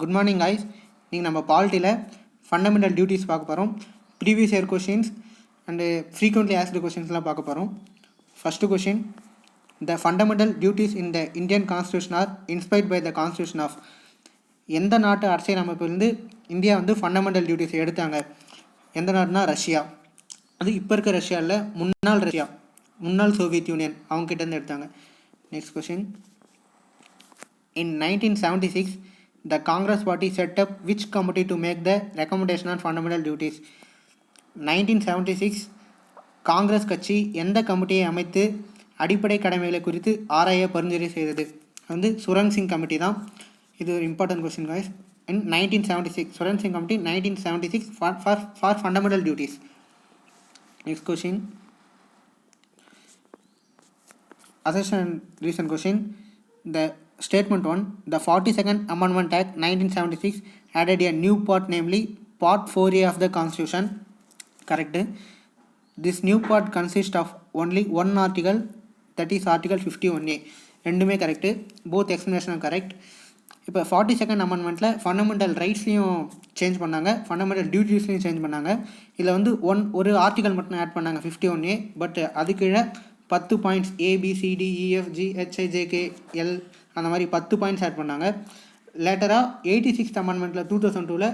Good morning guys. நீங்கள் நம்ம பாலிட்டியில் fundamental duties பார்க்க போகிறோம். Previous year questions and frequently asked கொஷின்ஸ்லாம் பார்க்க போகிறோம். First question, the fundamental duties in the Indian constitution are inspired by the constitution of. எந்த நாட்டு அரசியல் அமைப்பிலிருந்து இந்தியா வந்து ஃபண்டமெண்டல் டியூட்டிஸ் எடுத்தாங்க? எந்த நாடுனா ரஷ்யா. அது இப்போ இருக்க ரஷ்யா இல்லை, முன்னாள் ரஷ்யா, முன்னாள் சோவியத் யூனியன், அவங்ககிட்டேருந்து எடுத்தாங்க. Next question, in 1976 the Congress party set up which committee to make the recommendation on fundamental duties? 1976 Congress கட்சி எந்த கமிட்டியை அமைத்து அடிப்படை கடமைகளை குறித்து ஆராய பரிந்துரை செய்தது? வந்து சுரங் சிங் கமிட்டி தான். இது ஒரு important question guys. in 1976 Swaran Singh committee 1976 for fundamental duties. Next question, assertion and reason question. The Statement 1, the 42nd Amendment Act 1976 added a new part, namely Part 4A of the Constitution. Correct. This new part consists of only one article, that is Article 51A. ரெண்டுமே correct, both எக்ஸ்பிளனேஷனும் correct. இப்போ 42nd அமெண்ட்மெண்ட்டில் fundamental ரைட்ஸ்லையும் change பண்ணாங்க, fundamental டியூட்டிஸ்லையும் change பண்ணாங்க. இதில் வந்து ஒரு article மட்டும் add பண்ணாங்க 51A. But அது கீழே 10 பாயிண்ட்ஸ் ABCDEFGHIJKL அந்த மாதிரி 10 பாயிண்ட்ஸ் ஆட் பண்ணாங்க. லேட்டராக 86th அமெண்ட்மெண்ட்டில் 2002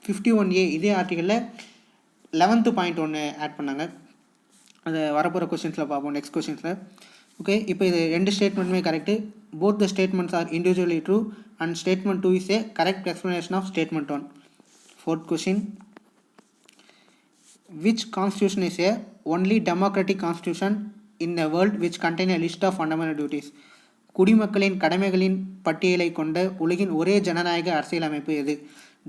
51A இதே ஆர்டிக்கலில் 11th பாயிண்ட் ஒன்று ஆட் பண்ணாங்க. அதை வரப்போகிற கொஸ்டின்ஸில் பார்ப்போம், நெக்ஸ்ட் கொஸ்டின்ஸில். ஓகே, இப்போ இது ரெண்டு ஸ்டேட்மெண்ட்டுமே correct. Both the statements are individually true and statement 2 is a correct explanation of statement 1. Fourth question, which constitution is a only democratic constitution in the world which contain a list of fundamental duties? குடிமக்களின் கடமைகளின் பட்டியலை கொண்ட உலகின் ஒரே ஜனநாயக அரசியலமைப்பு எது?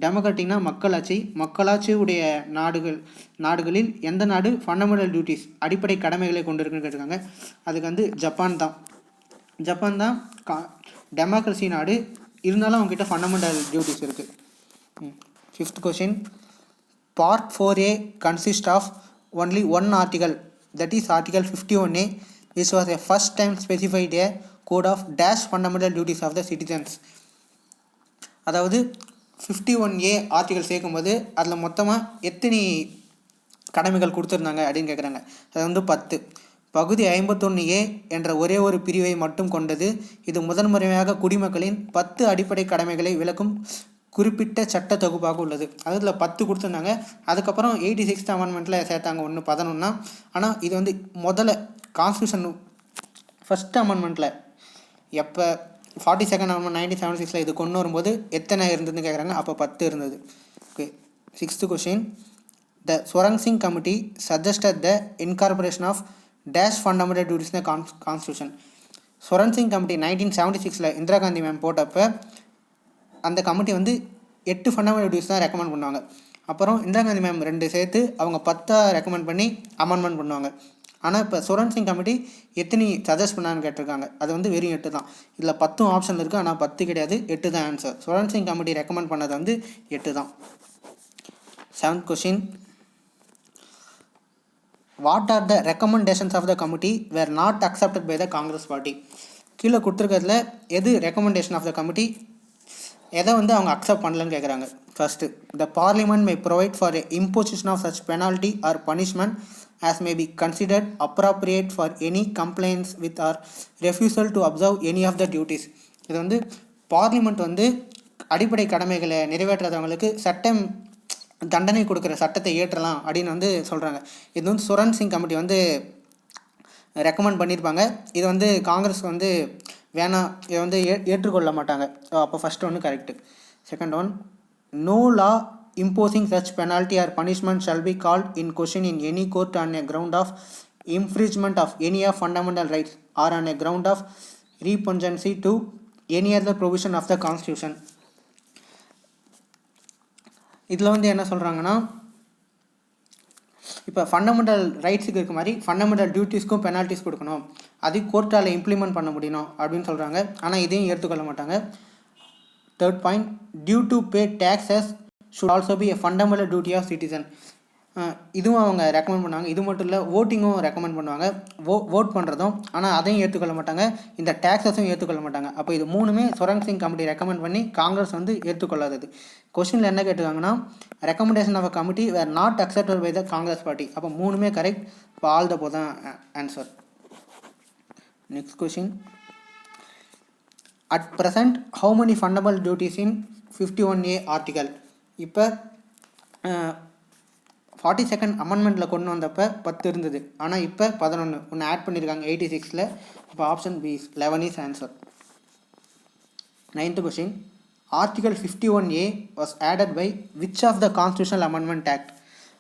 டெமோக்ராட்டிக்னா மக்களாட்சி, மக்களாட்சி உடைய நாடுகளில் எந்த நாடு ஃபண்டமெண்டல் டியூட்டிஸ் அடிப்படை கடமைகளை கொண்டு இருக்குன்னு கேட்டிருக்காங்க. அதுக்கு வந்து ஜப்பான் தான். ஜப்பான் தான் டெமோக்ரஸி நாடு, இருந்தாலும் அவங்ககிட்ட ஃபண்டமெண்டல் டியூட்டிஸ் இருக்குது. Fifth question, part 4A consist of only one article, that is Article 51A, which was a first time specified a code of dash fundamental duties of the citizens. அதாவது 51A article சேர்க்கும்போது அதில் மொத்தமாக எத்தனை கடமைகள் கொடுத்துருந்தாங்க அப்படின்னு கேட்குறாங்க. அது வந்து 10. பகுதி 51A என்ற ஒரே ஒரு பிரிவை மட்டும் கொண்டது. இது முதன்முறையாக குடிமக்களின் 10 அடிப்படை கடமைகளை விளக்கும் குறிப்பிட்ட சட்ட தொகுப்பாக உள்ளது. அதில் 10 கொடுத்துருந்தாங்க. அதுக்கப்புறம் 86th அமெண்ட்மெண்ட்டில் சேர்த்தாங்க 11. ஆனால் இது வந்து முதல்ல கான்ஸ்டியூஷன் ஃபஸ்ட் அமெண்ட்மெண்ட்டில் எப்போ 42nd அமெண்ட்மெண்ட் 1976 இது கொண்டு வரும்போது எத்தனை இருந்ததுன்னு கேட்குறாங்க. அப்போ 10 இருந்தது. Okay, 6th question, the Swaran Singh committee suggested the incorporation of dash fundamental duties the constitution. Swaran Singh committee 1976 Indira Gandhi ma'am போட்டப்போ அந்த கமிட்டி வந்து 8 ஃபண்டமெண்டல் டியூட்டிஸ் தான் ரெக்கமெண்ட் பண்ணுவாங்க. அப்புறம் இந்திரா காந்தி மேம் 2 சேர்த்து அவங்க 10 ரெக்கமெண்ட் பண்ணி அமெண்ட்மெண்ட் பண்ணுவாங்க. ஆனால் இப்போ சுரன் சிங் கமிட்டி எத்தனை சஜஸ்ட் பண்ணான்னு கேட்டிருக்காங்க. அது வந்து வெறும் 8 தான். இதில் 10 ஆப்ஷன் இருக்குது, ஆனால் 10 கிடையாது, 8 தான் answer. Swaran Singh committee recommend பண்ணது வந்து 8 தான். 7th question, what are the recommendations of the committee were not accepted by the Congress party? கீழே கொடுத்துருக்கிறதுல எது ரெக்கமெண்டேஷன் ஆஃப் த கமிட்டி, எதை வந்து அவங்க அக்செப்ட் பண்ணலன்னு கேட்குறாங்க. First, the parliament may provide for a imposition of such penalty or punishment as may be considered appropriate for any complaints with or refusal to observe any of the duties. இது வந்து parliament வந்து அடிப்படை கடமைகளை நிறைவேற்றாதவங்களுக்கு சட்டம் தண்டனை கொடுக்குற சட்டத்தை ஏற்றலாம் அப்படின்னு வந்து சொல்கிறாங்க. இது வந்து சுரன் சிங் கமிட்டி வந்து ரெக்கமெண்ட் பண்ணியிருப்பாங்க. இது வந்து காங்கிரஸ் வந்து வேணாம், இதை வந்து ஏற்றுக்கொள்ள மாட்டாங்க. அப்போ ஃபஸ்ட் ஒன்று correct. Second one, no law imposing such penalty or punishment shall be called in question in any court on a ground of infringement of any of fundamental rights or on a ground of repugnancy to any other provision of the constitution. இதில் வந்து என்ன சொல்கிறாங்கன்னா, இப்போ fundamental ரைட்ஸுக்கு இருக்க மாதிரி fundamental டியூட்டிஸ்க்கும் penalties கொடுக்கணும், அது கோர்ட்டால் implement பண்ண முடியணும் அப்படின்னு சொல்கிறாங்க. ஆனால் இதையும் ஏற்றுக்கொள்ள மாட்டாங்க. Third point, due to pay taxes should also be a fundamental duty of citizen. இதுவும் அவங்க ரெக்கமெண்ட் பண்ணுவாங்க. இது மட்டும் இல்லை, ஓட்டிங்கும் ரெக்கமெண்ட் பண்ணுவாங்க, ஓட் பண்ணுறதும். ஆனால் அதையும் ஏற்றுக்கொள்ள மாட்டாங்க, இந்த டேக்ஸஸும் ஏற்றுக்கொள்ள மாட்டாங்க. அப்போ இது மூணுமே சுரங் சிங் கமிட்டி ரெக்கமெண்ட் பண்ணி காங்கிரஸ் வந்து ஏற்றுக்கொள்ளாதது. கொஸ்டினில் என்ன கேட்டுருக்காங்கன்னா, recommendation of a committee were not accepted by the Congress party. அப்போ மூணுமே கரெக்ட். இப்போ ஆல் த போ தான் answer. Next question, at present how many fundamental duties in 51A article? இப்போ 42nd அமெண்ட்மெண்ட்டில் கொண்டு வந்தப்போ 10 இருந்தது, ஆனால் இப்போ 11 ஒன்று ஆட் பண்ணியிருக்காங்க 86ல். இப்போ option B 11 is answer. 9th question, article 51A was added by which of the constitutional amendment act?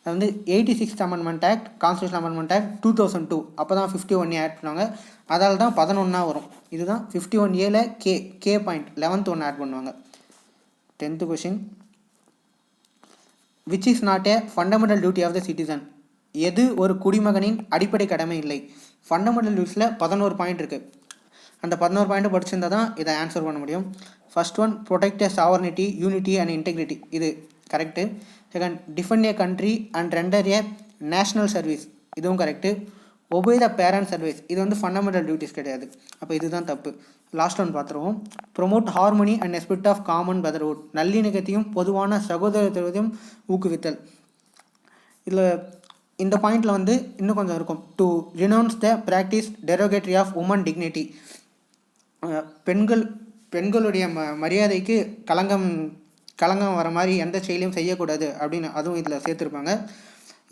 அது வந்து 86th amendment act, constitutional amendment act 2002. அப்போ தான் 51A ஆட் பண்ணுவாங்க, அதால் தான் 11 வரும். இதுதான் 51Aல கே பாயிண்ட் 11th ஒன்று ஆட் பண்ணுவாங்க. 10th question, which is not a fundamental duty of the citizen? எது ஒரு குடிமகனின் அடிப்படை கடமை இல்லை? ஃபண்டமெண்டல் டியூட்டிஸில் 11 பாயிண்ட் இருக்குது. அந்த 11 பாயிண்ட் படிச்சிருந்தால் தான் இதை ஆன்சர் பண்ண முடியும். First one, protect a sovereignty, unity and integrity, இது correct. Second, defend a country and render a national service, இதுவும் correct. Obey the parents advice, இது வந்து ஃபண்டமெண்டல் டியூட்டிஸ் கிடையாது. அப்போ இதுதான் தப்பு. லாஸ்ட் ஒன் பார்த்துருவோம். Promote harmony and spirit of common brotherhood, நல்லிணக்கத்தையும் பொதுவான சகோதரத்தையும் ஊக்குவித்தல். இதில் இந்த பாயிண்டில் வந்து இன்னும் கொஞ்சம் இருக்கும். To renounce the practice derogatory of women dignity, பெண்களுடைய மரியாதைக்கு களங்கம் வர மாதிரி எந்த செயலையும் செய்யக்கூடாது அப்படின்னு அதுவும் இதில் சேர்த்துருப்பாங்க.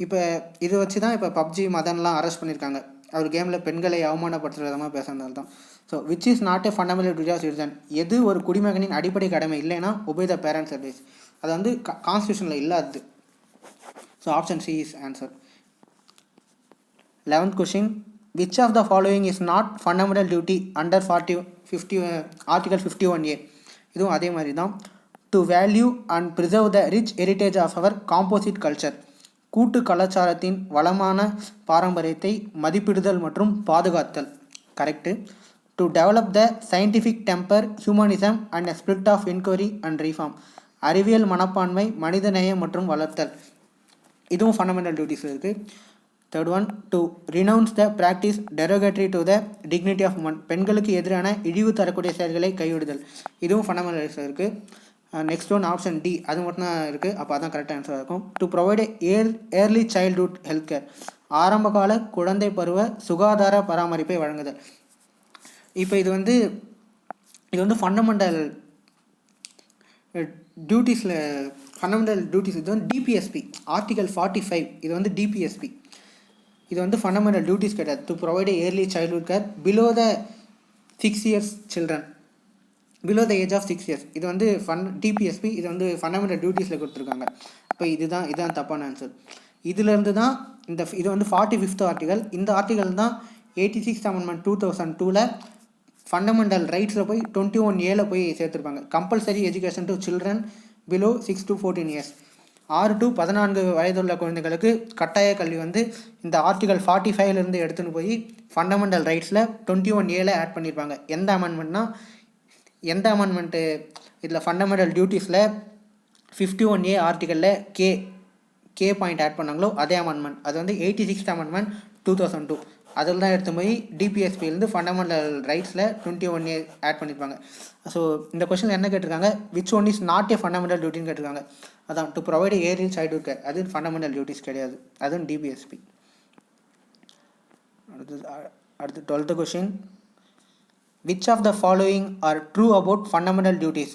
இப்போ இது வச்சு தான் இப்போ பப்ஜி மதன்லாம் அரெஸ்ட் பண்ணியிருக்காங்க. அவர் கேமில் பெண்களை அவமானப்படுத்துகிற விதமாக பேசுறதுனால தான். So which is not a fundamental duty of citizen, எது ஒரு குடிமகனின் அடிப்படை கடமை இல்லைன்னா ஒபே த பேரண்ட்ஸ் அட்வைஸ், அது வந்து கான்ஸ்டியூஷனில் இல்லாது. So option C is answer. 11th question, which of the following is not fundamental duty under article 51A? இதுவும் அதே மாதிரி தான். To value and preserve the rich heritage of our composite culture, கூட்டு கலாச்சாரத்தின் வளமான பாரம்பரியத்தை மதிப்பிடுதல் மற்றும் பாதுகாத்தல், correct. To develop the scientific temper, humanism and spirit of enquiry and reform, அறிவியல் மனப்பான்மை, மனிதநேயம் மற்றும் வளர்த்தல், இதுவும் ஃபண்டமெண்டல் டியூட்டிஸ் இருக்குது. Third one, to renounce the practice derogatory to the dignity of women, பெண்களுக்கு எதிரான இழிவு தரக்கூடிய செயல்களை கைவிடுதல், இதுவும் ஃபண்டமெண்டல் இருக்குது. நெக்ஸ்ட் ஒன் ஆப்ஷன் டி, அது மட்டும் தான் இருக்குது. அப்போ அதான் கரெக்டாக ஆன்சராக இருக்கும். To provide early childhood health care, ஆரம்பகால குழந்தை பருவ சுகாதார பராமரிப்பை வழங்குதல். இப்போ இது வந்து ஃபண்டமெண்டல் டியூட்டிஸில் இது வந்து டிபிஎஸ்பி ஆர்டிகல் 45, இது வந்து டிபிஎஸ்பி, இது வந்து ஃபண்டமெண்டல் டியூட்டிஸ் கிடையாது. To provide early childhood care below the 6 years children, below the age of 6 years, இது வந்து டிபிஎஸ்பி, இது வந்து ஃபண்டமெண்டல் டியூட்டிஸில் கொடுத்துருக்காங்க. இப்போ இதுதான் தப்பான ஆன்சர். இதிலேருந்து தான் இது வந்து 45th ஆர்டிகல். இந்த ஆர்டிகல் தான் 86th அமெண்ட்மெண்ட் 2002ல் ஃபண்டமெண்டல் ரைட்ஸில் போய் 21Aல போய் சேர்த்துருப்பாங்க. Compulsory education to children below 6 to 14 years, 6 to 14 வயதுள்ள குழந்தைகளுக்கு கட்டாய கல்வி வந்து இந்த ஆர்டிகல் 45லேருந்து எடுத்துன்னு போய் ஃபண்டமெண்டல் ரைட்ஸில் 21Aல ஆட் பண்ணியிருப்பாங்க. எந்த அமெண்ட்மெண்ட்டு இதில் ஃபண்டமெண்டல் டியூட்டிஸில் 51A ஆர்டிக்கலில் கே பாயிண்ட் ஆட் பண்ணாங்களோ அதே அமெண்ட்மெண்ட், அது வந்து 86th அமெண்ட்மெண்ட் 2002, அதில் தான் எடுத்து போய் டிபிஎஸ்பிலேருந்து ஃபண்டமெண்டல் ரைட்ஸில் 21A ஆட் பண்ணியிருப்பாங்க. ஸோ இந்த கொஸ்டின் என்ன கேட்டிருக்காங்க, which one is not a fundamental டியூட்டின்னு கேட்டிருக்காங்க. அதான் to provide early childhood care, அது ஃபண்டமெண்டல் டியூட்டிஸ் கிடையாது, அதுவும் டிபிஎஸ்பி. அடுத்து 12th question, which of the following are true about fundamental duties?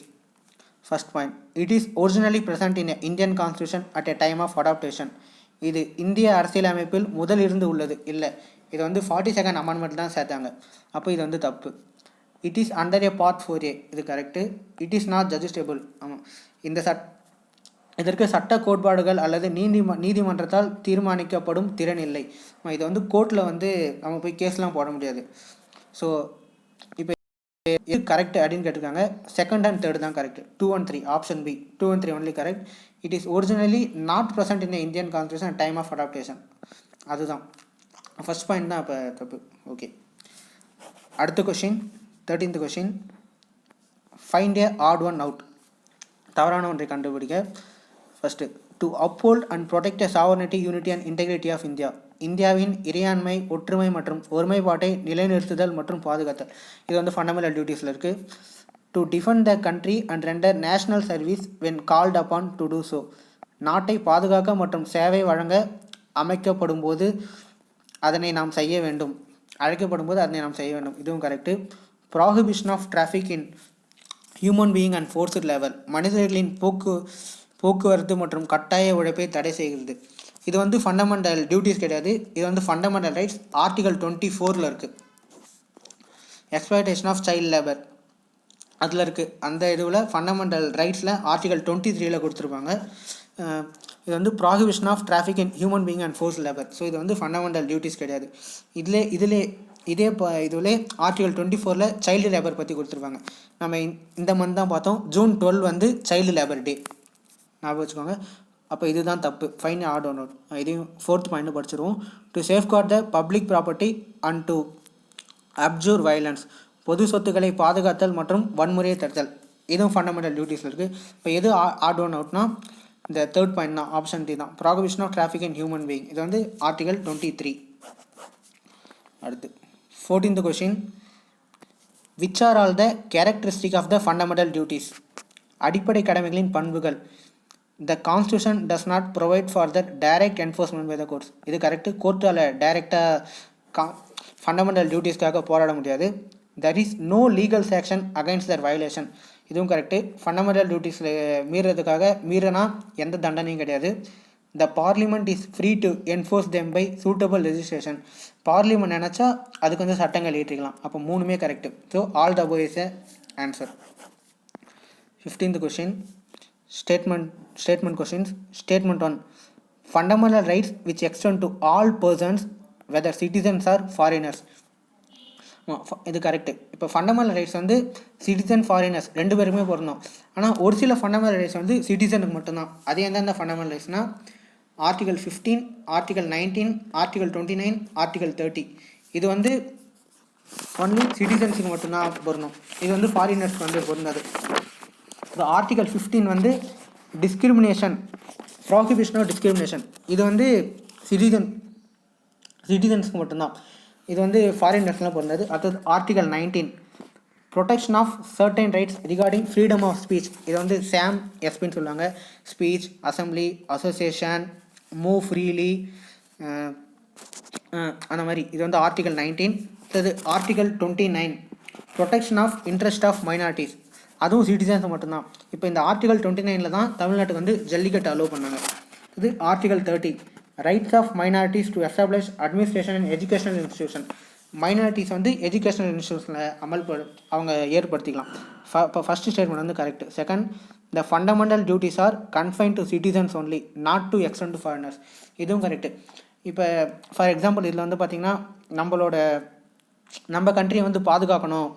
First point, it is originally present in the Indian constitution at a time of adaptation. இது இந்திய அரசியலமைப்பில் முதலிருந்து உள்ளது இல்லை, இது வந்து 42nd அமெண்ட்மெண்ட் தான் சேர்த்தாங்க. அப்போ இது வந்து தப்பு. It is under A part 4A, இது கரெக்டு. இட் இஸ் நாட் ஜட்ஜிஸ்டபிள், ஆமாம். இதற்கு சட்ட கோட்பாடுகள் அல்லது நீதிமன்றத்தால் தீர்மானிக்கப்படும் திறன் இல்லை. இதை வந்து கோர்ட்டில் வந்து நம்ம போய் கேஸ்லாம் போட முடியாது. ஸோ இப்போ இது கரெக்ட் அப்படின்னு கேட்டிருக்காங்க. செகண்ட் அண்ட் தேர்ட் தான் correct. 2 and 3, option B 2 and 3 only correct. It is originally not present in Indian constitution time of adaptation, அதுதான் ஃபர்ஸ்ட் பாயிண்ட் தான். அப்போ தப்பு. ஓகே, அடுத்த question 13th question, find a odd one out, தவறான ஒன்றை கண்டுபிடிக்க. First to uphold and protect the sovereignty, unity and integrity of India. இந்தியாவின் இறையாண்மை, ஒற்றுமை மற்றும் ஒருமைப்பாட்டை நிலைநிறுத்துதல் மற்றும் பாதுகாத்தல். இது வந்து ஃபண்டமெண்டல் டியூட்டிஸில் இருக்குது. To defend the country and render national service when called upon to do so. நாட்டை பாதுகாக்க மற்றும் சேவை வழங்க அமைக்கப்படும் போது அதனை நாம் செய்ய வேண்டும், அழைக்கப்படும் போது அதனை நாம் செய்ய வேண்டும். இதுவும் correct. Prohibition of traffic in human being and forced லெவல். மனிதர்களின் போக்குவரத்து மற்றும் கட்டாய உழைப்பை தடை செய்கிறது. இது வந்து ஃபண்டமெண்டல் டியூட்டிஸ் கிடையாது, இது வந்து ஃபண்டமெண்டல் ரைட்ஸ். ஆர்டிகல் 24 இருக்குது. எக்ஸ்ப்ளாய்டேஷன் ஆஃப் சைல்ட் லேபர் அதில் இருக்குது. அந்த இதுவில் ஃபண்டமெண்டல் ரைட்ஸில் ஆர்டிகல் 23 கொடுத்துருப்பாங்க. இது வந்து prohibition of traffic in human being and force labour. So இது வந்து ஃபண்டமெண்டல் டியூட்டிஸ் கிடையாது. இதுலே ஆர்டிகல் 24 சைல்டு லேபர் பற்றி கொடுத்துருப்பாங்க. நம்ம இந்த மந்த் தான் பார்த்தோம். ஜூன் 12 வந்து சைல்டு லேபர் டே, ஞாபகம் வச்சுக்கோங்க. அப்போ இதுதான் தப்பு. Find odd one out. இதையும் 4th பாயிண்ட் படிச்சிருவோம். To safeguard the public property and to abjure violence. பொது சொத்துக்களை பாதுகாத்தல் மற்றும் வன்முறையை தடுத்தல். இதுவும் ஃபண்டமெண்டல் டியூட்டிஸில் இருக்குது. இப்போ எது ஆட் ஒன் அவுட்னா இந்த 3rd பாயிண்ட் தான், ஆப்ஷன் டி தான். Prohibition of traffic in human being, இது வந்து ஆர்டிகல் 23. அடுத்து 14th question. Which are all the characteristic of the fundamental duties. அடிப்படை கடமைகளின் பண்புகள். The constitution does not provide for the direct enforcement by the courts. இது correct. கோர்ட்டால் டைரெக்டாக fundamental டியூட்டிஸ்க்காக போராட முடியாது. there is no legal sanction against their violation. இதுவும் correct. Fundamental டியூட்டிஸில் மீறினா எந்த தண்டனையும் கிடையாது. The parliament is free to enforce them by suitable legislation. Parliament நினச்சா அதுக்கு வந்து சட்டங்கள் ஏற்றிக்கலாம். அப்போ 3மே correct. So all the above is a answer. 15th question. Statement questions. Statement 1. Fundamental rights which extend to all persons whether citizens are foreigners. இது correct. இப்போ fundamental rights வந்து சிட்டிசன், ஃபாரினர்ஸ் 2 பேருமே பொருந்தோம். ஆனால் ஒரு சில ஃபண்டமெண்டல் ரைட்ஸ் வந்து சிட்டிசனுக்கு மட்டும்தான். அது எந்தெந்த ஃபண்டமெண்டல் ரைட்ஸ்னால் ஆர்டிகல் 15, ஆர்டிகல் 19, ஆர்டிகல் 29, ஆர்டிகல் 30. இது வந்து ஒன்லி சிட்டிசன்ஸுக்கு மட்டும்தான் பொருந்தும். இது வந்து ஃபாரினர்ஸ்க்கு வந்து பொருந்தாது. இப்போ ஆர்டிகல் 15 வந்து டிஸ்கிரிமினேஷன், ப்ராஹிபிஷன் ஆஃப் டிஸ்கிரிமினேஷன். இது வந்து சிட்டிசன்ஸ்க்கு மட்டும்தான். இது வந்து ஃபாரினர்ஸ்லாம் பொருந்தது. அடுத்தது article 19 protection of certain rights regarding freedom of speech. இது வந்து சாம் எஸ்பின்னு சொல்லுவாங்க. Speech, assembly, association, move freely, அந்த மாதிரி. இது வந்து ஆர்டிகல் 19. அடுத்தது article 29 protection of interest of minorities. அதுவும் சிட்டிசன்ஸ் மட்டும்தான். இப்போ இந்த ஆர்டிகல் 29 தான் தமிழ்நாட்டுக்கு வந்து ஜல்லிக்கட்டு அலோவ் பண்ணாங்க. இது article 30 rights of minorities to establish administration and educational institution. Minorities வந்து எஜுகேஷனல் இன்ஸ்டியூஷனில் அவங்க ஏற்படுத்திக்கலாம். இப்போ ஃபஸ்ட்டு ஸ்டேட்மெண்ட் வந்து correct. Second, the fundamental duties are confine to citizens only, not to extend to foreigners. இதுவும் கரெக்டு. இப்போ ஃபார் எக்ஸாம்பிள் இதில் வந்து பார்த்திங்கன்னா நம்ம கண்ட்ரியை வந்து பாதுகாக்கணும்.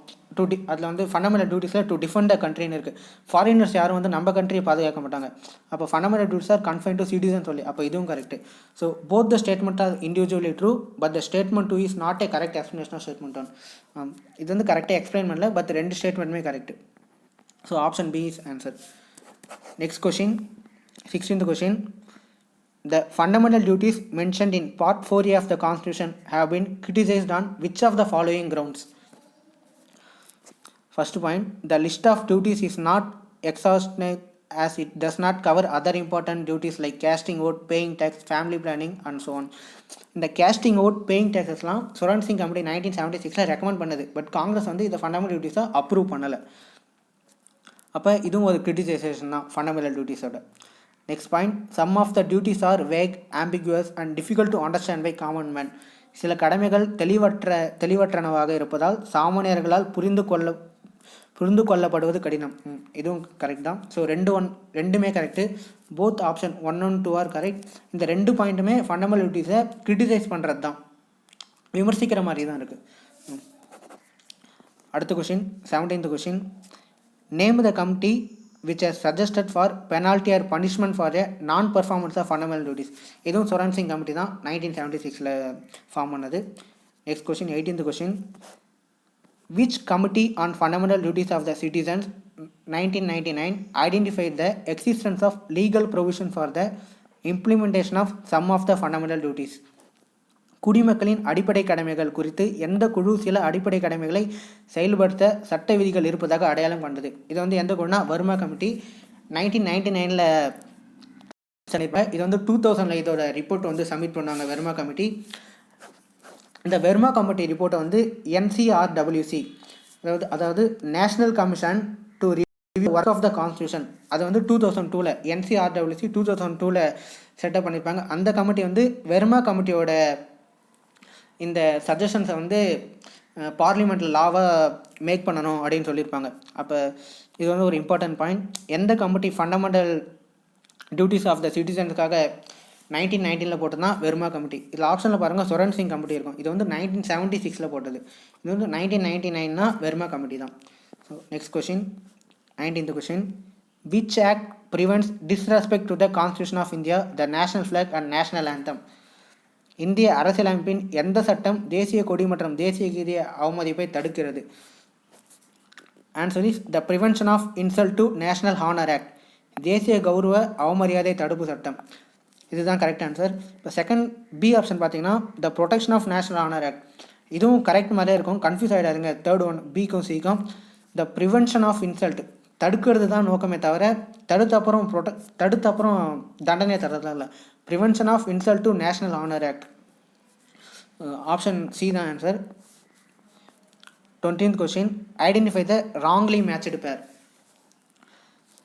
அதில் வந்து ஃபண்டமெண்டல் டியூட்டிஸில் டு டிஃபெண்ட் த கண்ட்ரின்னு இருக்குது. ஃபாரினர்ஸ் யாரும் வந்து நம்ம கண்ட்ரியை பாதுகாக்க மாட்டாங்க. அப்போ fundamental duties are confine to citizen சொல்லி. அப்போ இதுவும் correct. So both the statement are individually true, but the statement 2 is not a correct explanation of statement 1. இது வந்து கரெக்டாக எக்ஸ்பிளைன் பண்ணல, பட் 2 ஸ்டேட்மெண்ட்டுமே correct. So option B is answer. Next question, 16th question. The fundamental duties mentioned in Part 4A of the Constitution have been criticized on which of the following grounds? First point, the list of duties is not exhaustive as it does not cover other important duties like casting vote, paying tax, family planning and so on. இந்த casting vote, paying taxesலாம் Swaran Singh committee 1976 recommend பண்ணுது. But Congress வந்து இந்த fundamental டியூட்டிஸை approve பண்ணலை. அப்போ இதுவும் ஒரு criticisation தான் ஃபண்டமெண்டல் டியூட்டிஸோட. Next point, some of the duties are vague, ambiguous and difficult to understand by common man. சில கடமைகள் தெளிவற்றனவாக இருப்பதால் சாமானியர்களால் புரிந்து கொள்ளப்படுவது கடினம். இதுவும் கரெக்ட் தான். ஸோ ரெண்டுமே correct. Both option 1 and 2 are correct. இந்த 2 பாயிண்ட்டுமே ஃபண்டமெண்டல் டியூட்டிஸை கிரிட்டிசைஸ் பண்ணுறது தான், விமர்சிக்கிற மாதிரி தான் இருக்குது. அடுத்த question, 17th question. Name the committee which has suggested for penalty or punishment for a non-performance of fundamental duties. இதுவும் சுரன் சிங் கமிட்டி தான் 1976 ஃபார்ம் பண்ணது. Next question, 18th question. Which committee on fundamental duties of the citizens 1999 identified the existence of legal provision for the implementation of some of the fundamental duties. குடிமக்களின் அடிப்படை கடமைகள் குறித்து எந்த குழு சில அடிப்படை கடமைகளை செயல்படுத்த சட்ட விதிகள் இருப்பதாக அடையாளம் கண்டது. இது வந்து எந்த குழுனா வர்மா கமிட்டி 1999 இது வந்து 2000 இதோட ரிப்போர்ட் வந்து சப்மிட் பண்ணாங்க வர்மா கமிட்டி. இந்த வர்மா கமிட்டி ரிப்போர்ட்டை வந்து NCRWC அதாவது national commission to review work of the constitution அது வந்து 2002 NCRWC 2002 செட்டப் பண்ணியிருப்பாங்க. அந்த கமிட்டி வந்து வர்மா கமிட்டியோட இந்த சஜஷன்ஸை வந்து பார்லிமெண்ட்டில் லாவாக மேக் பண்ணணும் அப்படின்னு சொல்லியிருப்பாங்க. அப்போ இது வந்து ஒரு இம்பார்ட்டன்ட் பாயிண்ட். எந்த committee fundamental duties of the சிட்டிசன்ஸுக்காக 1919 போட்டதுனா வர்மா கமிட்டி. இதில் ஆப்ஷனில் பாருங்கள் சொரன் சிங் கமிட்டி இருக்கும். இது வந்து 1976 போட்டது. இது வந்து 1999 வர்மா கமிட்டி தான். So next question 19th question. Which act prevents disrespect to the constitution of India, the national flag and national anthem? இந்திய அரசியலமைப்பின் எந்த சட்டம் தேசிய கொடி மற்றும் தேசிய கீதிய அவமதிப்பை தடுக்கிறது? Answer is the prevention of insult to national honour act, தேசிய கௌரவ அவமரியாதை தடுப்பு சட்டம். இதுதான் கரெக்ட் ஆன்சர். இப்போ செகண்ட் பி ஆப்ஷன் பார்த்தீங்கன்னா the protection of national honour act. இதுவும் கரெக்ட் மாதிரியே இருக்கும், கன்ஃபியூஸ் ஆகிடாதுங்க. தேர்ட் ஒன் பிக்கும் சிக்கும் த ப்ரிவென்ஷன் ஆஃப் இன்சல்ட் தடுக்கிறது தான் நோக்கமே தவிர தடுத்த அப்புறம் தண்டனை தர்றதுலாம் இல்லை. Prevention of insult to national honour act. Option C தான் answer. 20th question. Identify the wrongly matched pair.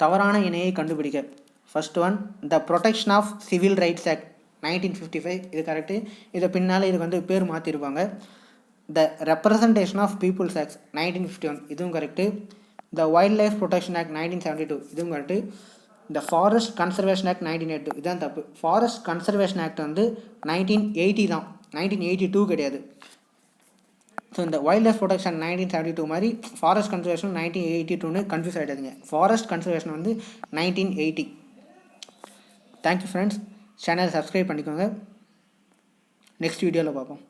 தவறான இணையை கண்டுபிடிக்க. First one the protection of civil rights act 1955. இது கரெக்டு. இதை பின்னால் இதுக்கு வந்து பேர் மாற்றிருப்பாங்க. The representation of peoples act 1951. இதுவும் correct. The wild life protection act 1972. இதுவும் correct. The forest conservation act 1982. இதுதான் தப்பு. ஃபாரஸ்ட் கன்சர்வேஷன் ஆக்ட் வந்து 1980 தான், 1982 கிடையாது. ஸோ இந்த வைல்ட் லைஃப் ப்ரொடெக்ஷன் 1972 மாதிரி ஃபாரஸ்ட் கன்சர்வேஷன் 1982ன்னு கன்ஃபியூஸ் ஆகிடாதுங்க. ஃபாரஸ்ட் கன்சர்வேஷன் வந்து 1980. Thank you friends. சேனல் சப்ஸ்கிரைப் பண்ணிக்கோங்க. நெக்ஸ்ட் வீடியோவில் பார்ப்போம்.